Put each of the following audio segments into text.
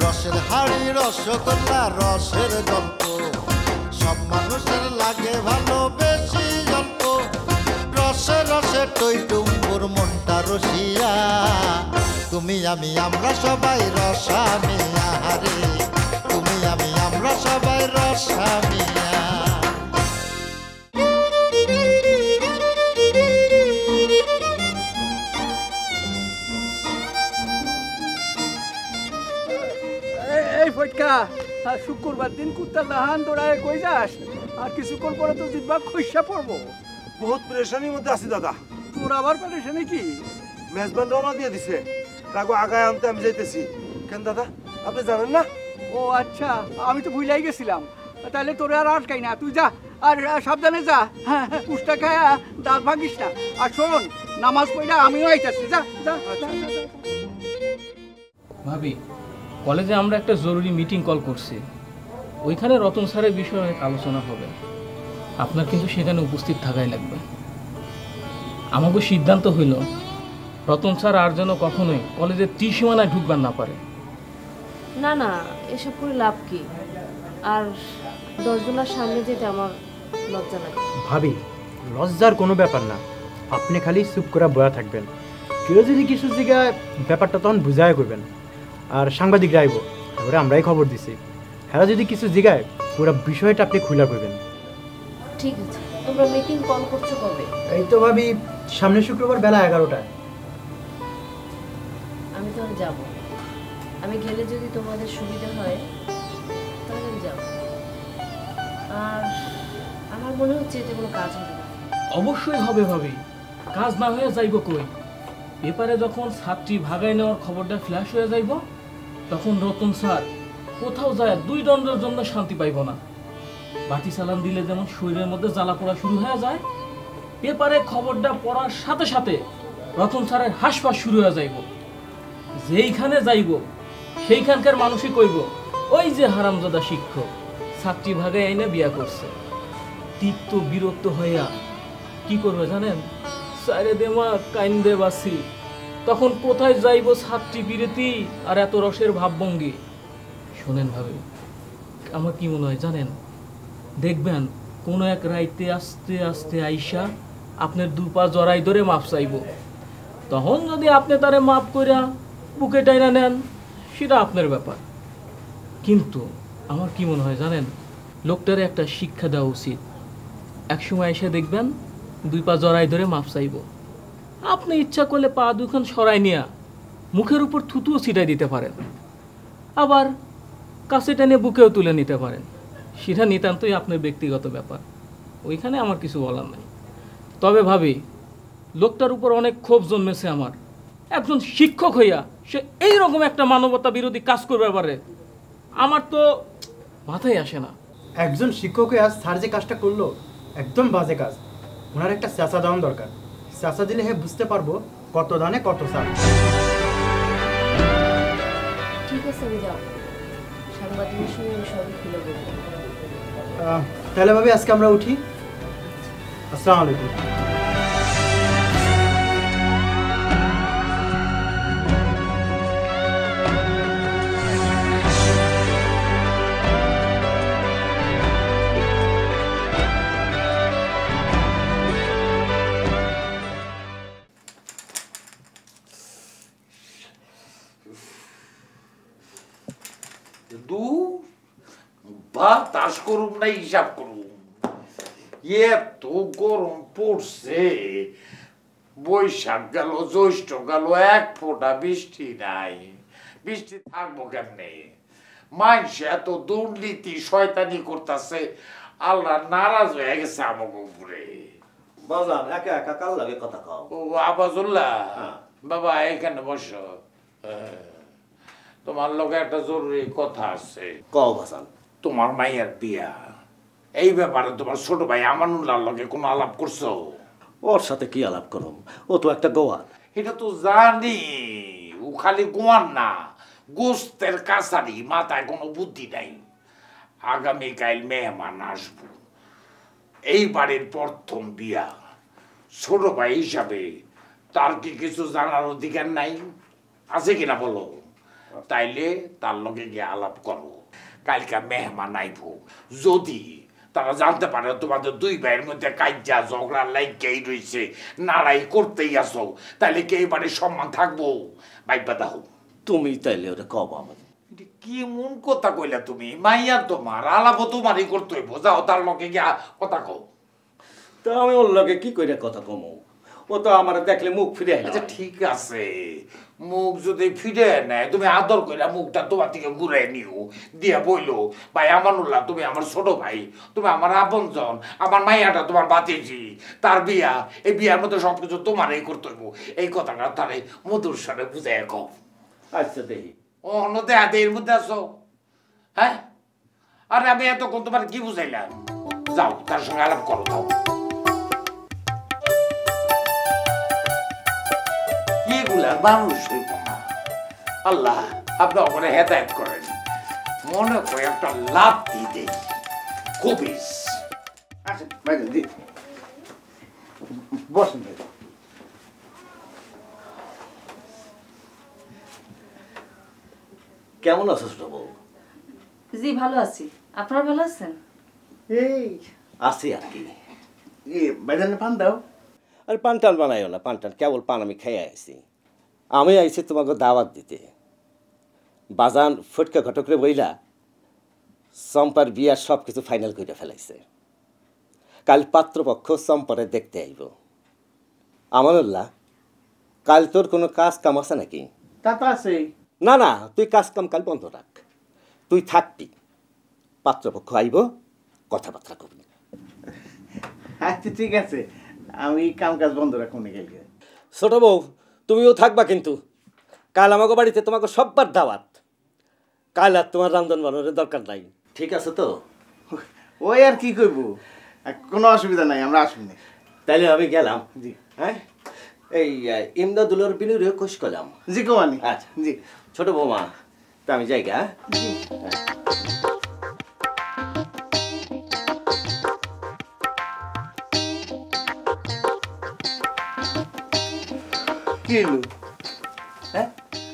রসের হাড়ি রসগোল্লা রসের গল্প সব মানুষের লাগে ভালো বেশি অল্প রসে রসে টইটুম্বুর মনটা রসিয়া তুমি আমি আমরা সবাই রসামিয়া রে তুমি আমি আমরা সবাই রসামিয়া। শুক্রবার দিন কুত্তার দাহান দৌড়ায় কই যাস? আর কিছুক্ষণ পরে তো জিতবা খইসা পড়বো। বহুত পরেশানির মধ্যে আছি দাদা। তোর আবার পরেশানি কি? মেজবান রওনা দিয়ে দিছে, তাকে আগায় আনতে আমি যাইতেছি। কেন দাদা আপনি জানেন না? ও আচ্ছা, আমি তো ভুলাই গেছিলাম। তাহলে তোরে আর আটকাই না, তুই যা আর সাবধানে যা। হ্যাঁ পুষ্টা খায়া দাঁত ভাঙিস না। আর শোন, নামাজ পড়া আমিও আইতাছি। যা যা। ভাবি, কলেজে আমরা একটা জরুরি মিটিং কল করছি, ওইখানে রতন স্যারের বিষয়ে অনেক আলোচনা হবে। আপনার কিন্তু সেখানে উপস্থিত থাকাই লাগবে। আমাকে সিদ্ধান্ত হইল রতন স্যার আর যেন কখনোই কলেজের ত্রিসীমানায় ঢুকবার না পারে। না না, এসব করে লাভ কি? আর 10 জনের সামনে যেতে আমার লজ্জা লাগে। ভাবি, লজ্জার কোনো ব্যাপার না, আপনি খালি চুপ করে বয়া থাকবেন। কেউ যদি কিছু জায়গায় ব্যাপারটা তখন বুঝায় করবেন। আর সাংবাদিকরা আইব, ওরা আমরাই খবর দিছি। হ্যাঁ যদি কিছু জায়গায় পুরো বিষয়টা আপনি খুলে করবেন। ঠিক আছে, তোমরা মিটিং কল করছো কবে? এই তো ভাবি সামনের শুক্রবার বেলা 11টায়। আমি তাহলে যাব। আমি গেলে যদি তোমাদের সুবিধা হয় তাহলে আমি যাব। আর আমার মনে হচ্ছে এতে কোনো কাজ হবে না। অবশ্যই হবে ভাবি, কাজ না হয়ে যাইব কই? পেপারে যখন ছাত্রী ভাগাই নেওয়ার খবরটা ফ্ল্যাশ হয়ে যাইব, তখন রতন স্যার কোথাও যায় 2 দণ্ডের জন্য শান্তি পাইব না। বাতি চালান দিলে যেমন শরীরের মধ্যে জ্বালা পোড়া শুরু হয়ে যায়, পেপারে খবরটা পড়ার সাথে সাথে রতন স্যারের হাসপাস শুরু হয়ে যাইব। যেইখানে যাইব সেইখানকার মানুষই কইব, ওই যে হারামজাদা শিক্ষক ছাত্রী ভাগাই আইনে বিয়া করছে। তিক্ত বিরক্ত হইয়া কি করবে জানেন? সাইরে দেমা কাইন্দে বাসি। তখন কোথায় যাইব ছাত্রী বিরতি আর এত রসের ভাবভঙ্গি? শোনেন ভাবে, আমার কি মনে হয় জানেন? দেখবেন কোনো এক রাইতে আস্তে আস্তে আইসা আপনার 2 পা জড়াই ধরে মাপ চাইব। তখন যদি আপনি তারে মাপ কইরা বুকে টাইনা নেন, সেটা আপনার ব্যাপার। কিন্তু আমার কি মনে হয় জানেন, লোকটারে একটা শিক্ষা দেওয়া উচিত। একসময় এসে দেখবেন 2 পা জড়াই ধরে মাপ চাইব। আপনি ইচ্ছা করলে পা 2খান সরাই নিয়া মুখের উপর থুতুও ছিটাই দিতে পারেন, আবার কাছে টেনে বুকেও তুলে নিতে পারেন। সেটা নিতান্তই আপনার ব্যক্তিগত ব্যাপার, ওইখানে আমার কিছু বলার নাই। তবে ভাবি, লোকটার উপর অনেক ক্ষোভ জন্মেছে আমার। একজন শিক্ষক হইয়া সে এইরকম একটা মানবতা বিরোধী কাজ করবে পারে, আমার তো মাথায় আসে না। একজন শিক্ষক হয়ে আজ স্যার যে কাজটা করলো একদম বাজে কাজ। ওনার একটা চেঁচা দেওয়ার দরকার। চেঁচা দিলে হে বুঝতে পারবো কত দানে কত স্যার। ঠিক আছে, আমি যাও। সাংবাদিকের সঙ্গে আমি সবই খুলে বলবো। তাহলে ভাবি আজকে আমরা উঠি। আসসালামু আলাইকুম। তাস করুম না হিসাব করুম, এত গরম পড়ছে। বৈশাখ গেল, জ্যৈষ্ঠ গেল, 1 ফোঁটা বৃষ্টি নাই। বৃষ্টি থাকবো কেমনে? মানুষ এত দুর্নীতি শয়তানি করতেছে, আল্লাহ নারাজ হয়ে গেছে আমাকে উপরে। বাজান একা একা কাল লাগে কথা কও। ও আবাজুল্লাহ, বাবা এখানে বসো। তোমার লোক একটা জরুরি কথা আছে। কও বাজান। তোমার মাইয়ার বিয়া, এই ব্যাপারে তোমার ছোট ভাই আমানুল্লাহর লগে কোনো আলাপ করছো? ওর সাথে কি আলাপ করম? ও তো একটা গোয়াল। এটা তো জানি, ও খালি গোয়ান না, গোস্তের কাছারি, মাথায় কোনো বুদ্ধি নাই। আগামীকাল মেহমান আসবো, এই বাড়ির প্রথম বিয়া। ছোট ভাই হিসাবে তার কি কিছু জানার অধিকার নাই? আছে কিনা বলো? তাইলে তার লগে গিয়ে আলাপ করো। কালকা মেহমান আইব, যদি তারা জানতে পারে তোমাদের দুই ভাইয়ের মধ্যে কাজ্জা ঝগড়া লাইকেই রয়েছে, নাড়াই করতেই আসো, তাইলে কে এবারে সম্মান থাকবো? ভাইবা দাও। তুমি তাইলে ওরে কব আমার। কি মন কথা কইলা তুমি? মাইয়া তোমার আলাপ তোমারই করতে হইব, যাও তার লগে গিয়া কথা কও। তা আমি ওর লগে কি কইরা কথা কমু? ও তো আমার দেখলে মুখ ফিরে আচ্ছা ঠিক আছে, মুখ যদি ফিরে নেয় তুমি আদর কইরা মুখটা তোমার থেকে ঘুরে নিও, দিয়া বইলো ভাই আমানুল্লাহ তুমি আমার ছোট ভাই, তুমি আমার আপনজন, আমার মাইয়াটা তোমার বাতিজি, তার বিয়া, এই বিয়ার মধ্যে সবকিছু তোমারই করতে হইব। এই কথাটা তারে মধুর স্বরে বুঝাই কও। আচ্ছা দেখি। ও নদে হাতে এর মধ্যে আসো, হ্যাঁ? আরে আমি এতক্ষণ তোমার কি বুঝাইলাম? যাও তার সঙ্গে আলাপ করো, যাও। এগুলার মানুষ হইব না। আল্লাহ আপনি ওখানে হেদায়েত করেন। মনে করে একটা লাভ দিতে কবিস। আচ্ছা ভাইজান জি বসেন ভাই। কেমন আছো ছোট বউ? জি ভালো আছি, আপনারা ভালো আছেন? এই আছি আর কি। ভাইজানের পান দাও। আর পান টান বানাইও না, পান টান কেবল পান আমি খেয়ে আইছি। আমি আইছি তোমাকে দাওয়াত দিতে। বাজান ফটকা ঘটকরে বইলা চম্পার বিয়ার সব কিছু ফাইনাল করে ফেলাইছে। কাল পাত্রপক্ষ চম্পারে দেখতে আইব। আমানুল্লাহ, কাল তোর কোনো কাজ কাম আছে নাকি? তা তো আছে। না না, তুই কাজ কাম কাল বন্ধ রাখ, তুই থাকবি। পাত্রপক্ষ আইব, কথাবার্তা করবি। আচ্ছা ঠিক আছে, আমি কাম কাজ বন্ধ রাখুন। ছোট বউ তুমিও থাকবা, কিন্তু কাল আমাকে বাড়িতে তোমাকে সববার দাওয়াত। কাল আর তোমার রান্ধন বান্নার দরকার নাই, ঠিক আছে তো? ওই আর কি করবো, কোনো অসুবিধা নাই, আমরা আসুন। তাইলে আমি গেলাম। জি হ্যাঁ, এই ইমদাদুল্লার বিনুরে কোশ করলাম। জি কমানি। আচ্ছা জি ছোট বৌমা, তা আমি যাই গা। কি হলো? হ্যাঁ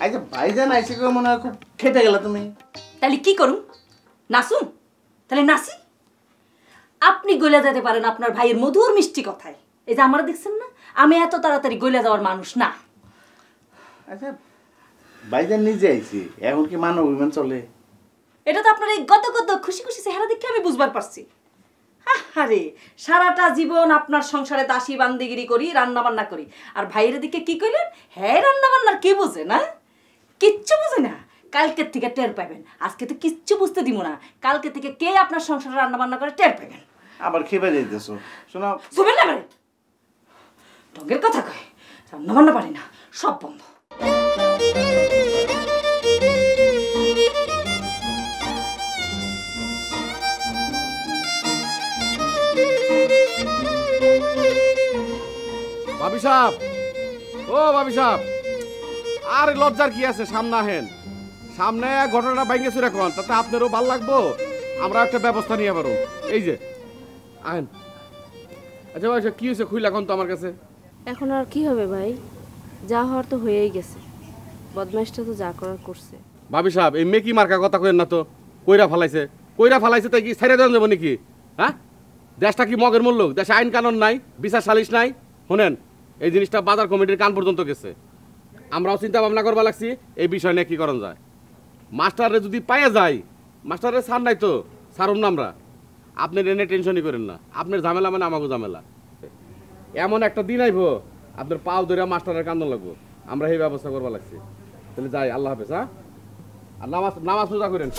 আচ্ছা ভাইজান আইসে করে মনে হয় খুব খেটে গেল তুমি। তাহলে কি করুন? নাচুন? তাহলে নাচি। আপনি গলে যেতে পারেন আপনার ভাইয়ের মধুর মিষ্টি কথায়। এই যে আমরা দেখছেন না, আমি এত তাড়াতাড়ি গলে যাওয়ার মানুষ না। আচ্ছা ভাইজান নিজে আইছি, এখন কি মান অভিমান চলে? এটা তো আপনার এই গত গত খুশি খুশি চেহারা দেখে আমি বুঝবার পারছি। আরে সারাটা জীবন আপনার সংসারে দাসী বান্দিগিরি করি, রান্না বান্না করি, আর ভাইয়ের দিকে কি কইলেন? হ্যাঁ রান্না বান্নার কি বোঝে না, কিচ্ছু বোঝে না। কালকের থেকে টের পাবেন। আজকে তো কিচ্ছু বুঝতে দিব না, কালকে থেকে কে আপনার সংসারে রান্না বান্না করে টের পাবেন। আবার খেপে যাইতেছো, শোনো। শুবেন না পারে ঢঙ্গের কথা কয়, রান্না বান্না পারি না, সব বন্ধ। ভাবি সাহেব, ও ভাবি সাহেব, আর লজ্জার কি আছে? সামনে আহেন, সামনে ঘটনাটা ভাঙ্গে চুরে কন, তাতে আপনারও ভাল লাগবো, আমরা একটা ব্যবস্থা নিয়ে পারো। এই যে আহেন। আচ্ছা ভাই কি হয়েছে খুইলা কোন তো আমার কাছে। এখন আর কি হবে ভাই, যা হওয়ার তো হয়েই গেছে। বদমাইশটা তো যা করার করছে। ভাবি সাহেব এই মেকি মার্কা কথা কইেন না তো। কইরা ফালাইছে তাই কি ছেড়ে দেওয়া যাবো নাকি? হ্যাঁ, দেশটা কি মগের মূল্য? দেশে আইন কানুন নাই, বিচার সালিশ নাই। শোনেন, এই জিনিসটা বাজার কমিটির কান পর্যন্ত গেছে। আমরাও চিন্তা ভাবনা করবা লাগছি এই বিষয় নিয়ে কি করণ যায়। মাস্টারে যদি পাইয়া যায়, মাস্টারের ছাড় নাই তো, ছাড়ুন না আমরা। আপনি এনে টেনশনই করেন না, আপনার ঝামেলা মানে আমাকেও ঝামেলা। এমন একটা দিন আইব আপনার পাও ধরে মাস্টারের কান্দন লাগবো, আমরা এই ব্যবস্থা করবা লাগছি। তাহলে যাই, আল্লাহ হাফেজ। হ্যাঁ, আর নামাজ পূজা করেন।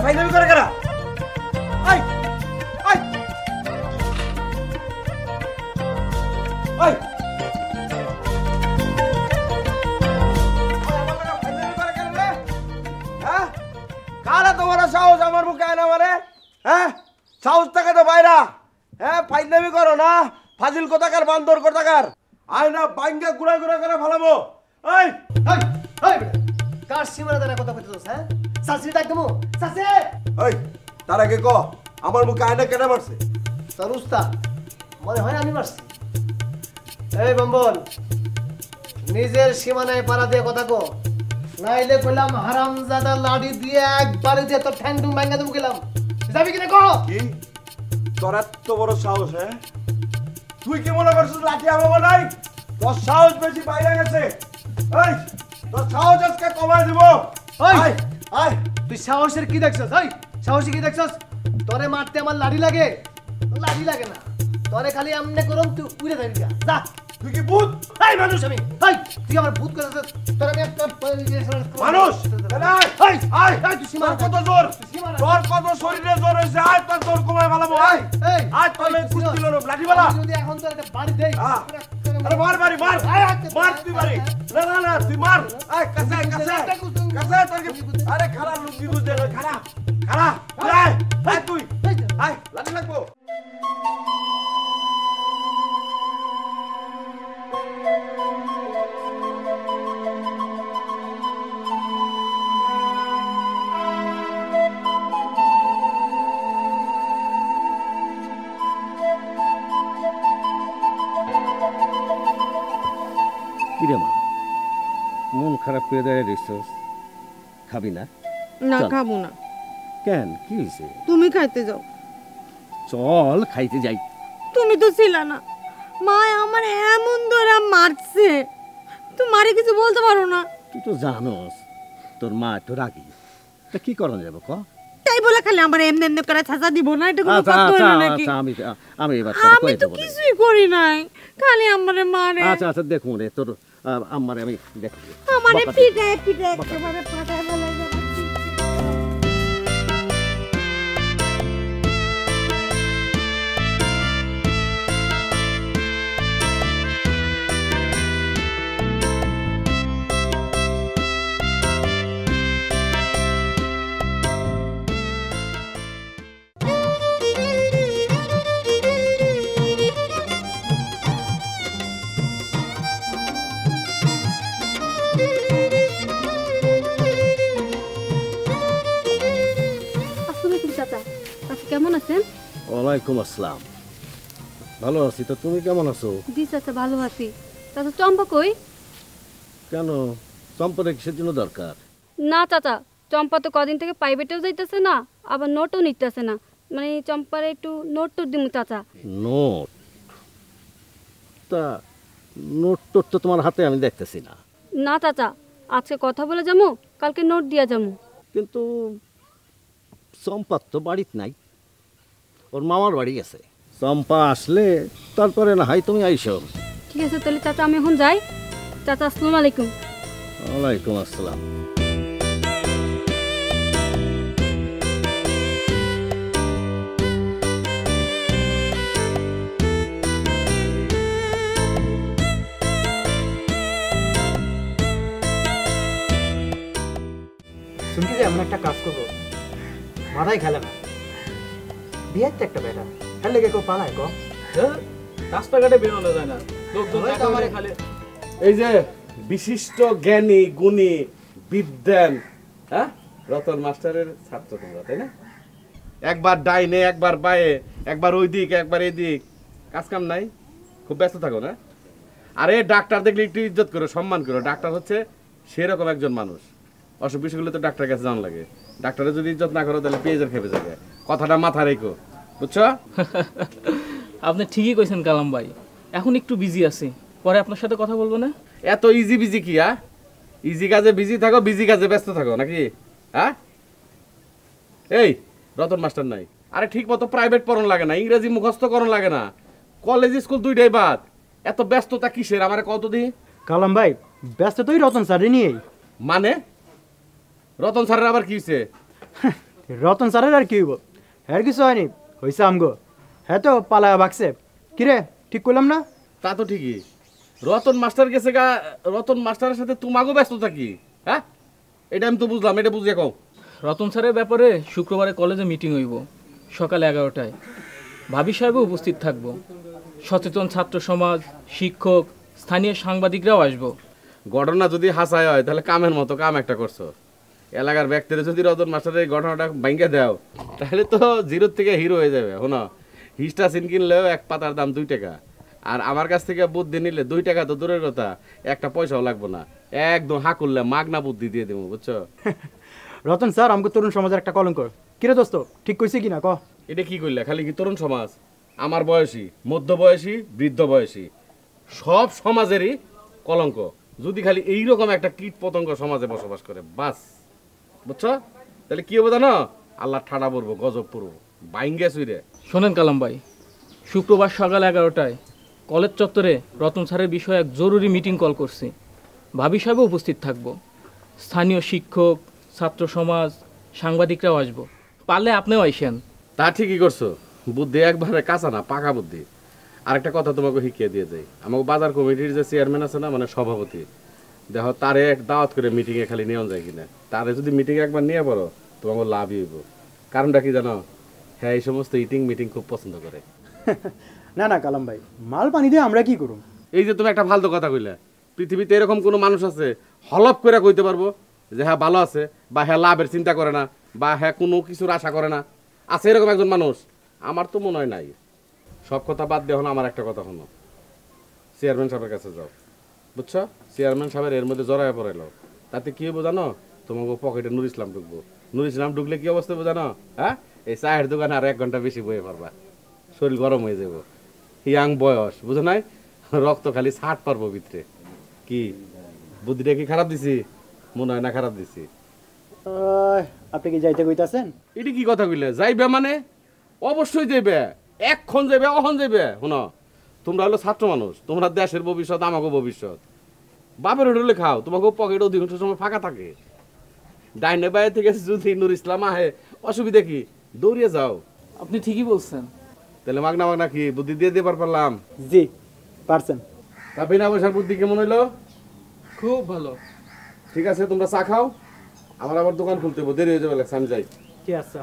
ফাইনাল করে কারা? আই আই আই আমার মুখে আয় না মানে হ্যাঁ সাহস থাকে তো বাইরা হ্যাঁ ফাইনামি করো না ফাজিল কোথাকার বান্দর কোথাকার আয় না বাইঙ্গা গুড়া গুড়া করে ফেলাবো এই এই এই কার সীমানা দ্বারা কথা কইতেছস হ্যাঁ সাসি ডাক দেবো সাসি এই তার আগে ক আমার মুখে আয় না কেন মারছে তোর উস্তাদ মনে হয় আমি মারছি এই বম্বল নিজের সীমানায় পাড়া দিয়ে কথা কো নাইলে কইলাম হারামজাদা লাড়ি দিয়ে একবারে দিয়ে তোর ঠ্যাং টুং ভাঙা দেবো গেলাম যাবি কিনা কহ কি তোর এত বড় সাহস হ্যাঁ তুই কি মনে করছিস লাঠি আমাকে নাই তোর সাহস বেশি বাইরে গেছে এই তোর সাহস আজকে কমাই দিব আয় আয় তুই সাহসের কি দেখছস এই সাহসী কি দেখছস তোরে মারতে আমার লাড়ি লাগে না তোরে খালি আমনে করম তুই উড়ে যাবি যা তুই কি ভূত এই মানুষ আমি এই তুই আমার ভূত করছিস তোর আমি একটা মানুষ এই আয় আয় তুই সীমা কত জোর তোর কত শরীরে জোর হইছে আয় তোর জোর কমাই ভালো আয় এই আয় তোলে কুস্তি লড়ো লাঠিওয়ালা যদি এখন তোর একটা বাড়ি দেই আরে মার বাড়ি মার মার তুই বাড়ি না না না তুই মার আয় কাছে কাছে কাছে তোর কি আরে খালা লুঙ্গি গুজে খালা খালা আয় আয় তুই আয় লাঠি লাগবো কিরে মা মন খারাপ করে দাঁড়িয়ে রইছস খাবি না না চল। খাবো না কেন কি হয়েছে তুমি খাইতে যাও চল খাইতে যাই তুমি তো ছিল না মা আমার এমন ধরে মারছে তোমারে কিছু বলতে পারো না তুই তো জানোস তোর মা একটু রাগি তা কি করা যাবে ক তাই বলে খালি আমার এমনি এমনি করে ছাঁচা দিব না এটা কোনো আচ্ছা কথা আচ্ছা হলো নাকি আচ্ছা আমি এবার আমি কই তো দেবো কিছুই করি নাই খালি আমারে মারে আচ্ছা আচ্ছা দেখুন রে তোর আম্মারে আমি দেখি আমারে পিটায় পিটায় একেবারে পাটায় ফেলে যাচ্ছে কেমন আছেন? ওয়ালাইকুম আসসালাম ভালো আছি তো তুমি কেমন আছো জি চাচা ভালো আছি। চাচা চম্পা কই? কেন চম্পাটা কিসের জন্য দরকার না চাচা চম্পা তো কদিন থেকে প্রাইভেটেও যাইতেছে না আবার নোটও নিতেছে না মানে চম্পারে একটু নোট টোট দিমু চাচা। নোট তা নোট টোট তো তোমার হাতে আমি দেখতেছি না না চাচা আজকে কথা বলে যামু কালকে নোট দিয়া যামু। কিন্তু চম্পা তো বাড়িতে নাই ওর মামার বাড়ি গেছে চম্পা আসলে তারপরে না হয় তুমি আইসো ঠিক আছে তাহলে চাচা আমি এখন যাই। চাচা আসসালামু আলাইকুম। ওয়ালাইকুম আসসালাম শুনছি যে এমন একটা কাজ করবো মাথায় খেলে না বিয়ের তো একটা বেটা খেলে কেউ পালায় ক রাস্তাঘাটে বেরোনো যায় না লোকজন ওই তো দেখা আমারে- খালি এই যে বিশিষ্ট জ্ঞানী গুণী বিদ্যান হ্যাঁ রতন মাস্টারের ছাত্র তোমরা তাই না একবার ডাইনে একবার বায়ে একবার ওই দিক একবার এই দিক কাজ কাম নাই খুব ব্যস্ত থাকো না আরে ডাক্তার দেখলে একটু ইজ্জত করো সম্মান করো ডাক্তার হচ্ছে সেরকম একজন মানুষ অসুখ বিসুখগুলো তো ডাক্তারের কাছে জানা লাগে ডাক্তারের যদি ইজ্জত না করো তাহলে পেঁয়াজের খেপে যাবে কথাটা মাথায় রেখো বুঝছো আপনি ঠিকই কইছেন কালাম ভাই এখন একটু বিজি আছি পরে আপনার সাথে কথা বলবো না। এত ইজি বিজি কি হ্যাঁ ইজি কাজে বিজি থাকো বিজি কাজে ব্যস্ত থাকো নাকি হ্যাঁ এই রতন মাস্টার নাই আরে ঠিক মতো প্রাইভেট পড়ানো লাগে না ইংরেজি মুখস্থ করণ লাগে না কলেজ স্কুল দুইটাই বাদ এত ব্যস্ততা কিসের আমারে কত দি কালাম ভাই ব্যস্ত তুই রতন স্যারে নিয়েই মানে রতন স্যারের আবার কি হয়েছে রতন স্যারের আর কি হইব হ্যাঁ কিছু হয়নি হয়েছে আমগো হ্যাঁ তো পালায়া বাকছে কিরে ঠিক করলাম না তা তো ঠিকই রতন মাস্টার গেছে গা রতন মাস্টারের সাথে তোমাকেও ব্যস্ত থাকি হ্যাঁ এটা আমি তো বুঝলাম এটা বুঝিয়ে কও রতন স্যারের ব্যাপারে শুক্রবারে কলেজে মিটিং হইব সকাল 11টায়। ভাবি সাহেবও উপস্থিত থাকবো। সচেতন ছাত্র সমাজ, শিক্ষক, স্থানীয় সাংবাদিকরাও আসবো। ঘটনা যদি হাসায় হয় তাহলে কামের মতো কাম একটা করছো। এলাকার ব্যক্তিরা যদি রতন মাস্টারের এই ঘটনাটা ভাঙ্গে দাও তাহলে তো জিরোর থেকে হিরো হয়ে যাবে। শোনো, হিস্টা সিন কিনলেও এক পাতার দাম 2 টাকা, আর আমার কাছ থেকে বুদ্ধি নিলে 2 টাকা তো দূরের কথা, একটা পয়সাও লাগবে না। একদম হা করলে মাগনা বুদ্ধি দিয়ে দেবো, বুঝছো? রতন স্যার আমাকে তরুণ সমাজের একটা কলঙ্ক। কিরে দোস্ত, ঠিক কইছে কিনা ক? এটা কি করলে? খালি কি তরুণ সমাজ? আমার বয়সী, মধ্য বয়সী, বৃদ্ধ বয়সী সব সমাজেরই কলঙ্ক। যদি খালি এইরকম একটা কীট পতঙ্গ সমাজে বসবাস করে বাস, বুঝছো? তাহলে কি হবে জানো? আল্লাহ ঠাডা পড়বো, গজব পড়বো, বাইঙ্গে সুইরে। শোনেন কালাম ভাই, শুক্রবার সকাল 11টায় কলেজ চত্বরে রতন স্যারের বিষয়ে এক জরুরি মিটিং কল করছি। ভাবি সাহেবও উপস্থিত থাকবো। স্থানীয় শিক্ষক, ছাত্র সমাজ, সাংবাদিকরাও আসবো। পারলে আপনিও আইসেন। তা ঠিকই করছো, বুদ্ধি একবারে কাঁচা না, পাকা বুদ্ধি। আরেকটা কথা তোমাকে শিখিয়ে দিয়ে যাই, আমাকে বাজার কমিটির যে চেয়ারম্যান আছে না, মানে সভাপতি, দেখো তারে এক দাওয়াত করে মিটিংয়ে খালি নিয়ে যায় কিনা। তারে যদি মিটিংয়ে একবার নিয়ে পড়ো তোমাকে লাভই হইব। কারণটা কি জানো? হ্যাঁ, এই সমস্ত ইটিং মিটিং খুব পছন্দ করে। না না কালাম ভাই, মাল পানি দিয়ে আমরা কি করুম? এই যে তুমি একটা ফালতু কথা কইলে, পৃথিবীতে এরকম কোনো মানুষ আছে হলপ করে কইতে পারবো যে হ্যাঁ ভালো আছে, বা হ্যাঁ লাভের চিন্তা করে না, বা হ্যাঁ কোনো কিছুর আশা করে না? আছে এরকম একজন মানুষ? আমার তো মনে হয় নাই। সব কথা বাদ দিয়ে হলো আমার একটা কথা হলো, চেয়ারম্যান সাহেবের কাছে যাও, বুঝছো? চেয়ারম্যান সাহেবের এর মধ্যে জড়ায় পড়াইলো, তাতে কি হবো জানো? তোমাকে পকেটে নুর ইসলাম ঢুকবো। নুর ইসলাম ঢুকলে কি অবস্থা হবে জানো? হ্যাঁ, এই চায়ের দোকানে আর 1 ঘন্টা বেশি বয়ে পারবা, শরীর গরম হয়ে যাবো। ইয়াং বয়স, বুঝো নাই? রক্ত খালি ছাট পারবো ভিতরে। কি বুদ্ধিটা কি খারাপ দিছি? মনে হয় না খারাপ দিছি। আপনি কি যাইতে কইতাছেন? এটি কি কথা কইলে? যাইবে মানে অবশ্যই যাইবে, এখন যাইবে, অহন যাইবে। শোনো, তোমরা হলো ছাত্র মানুষ, তোমরা দেশের ভবিষ্যৎ, আমাকে ভবিষ্যৎ। বাপের হোটেলে খাও, তোমাকে পকেটে অধিকাংশ সময় ফাঁকা থাকে। ডাইনে বাইরে থেকে যদি নুর ইসলাম আহে, অসুবিধা কি? দৌড়িয়ে যাও। আপনি ঠিকই বলছেন। তাহলে মাগনা মাগনা কি বুদ্ধি দিয়ে দিবার পারলাম? জি পারছেন। তা বিনা পয়সার বুদ্ধি কেমন হইলো? খুব ভালো। ঠিক আছে, তোমরা চা খাও, আমার আবার দোকান খুলতে হবে, দেরি হয়ে যাবে, আমি যাই। ঠিক আছে।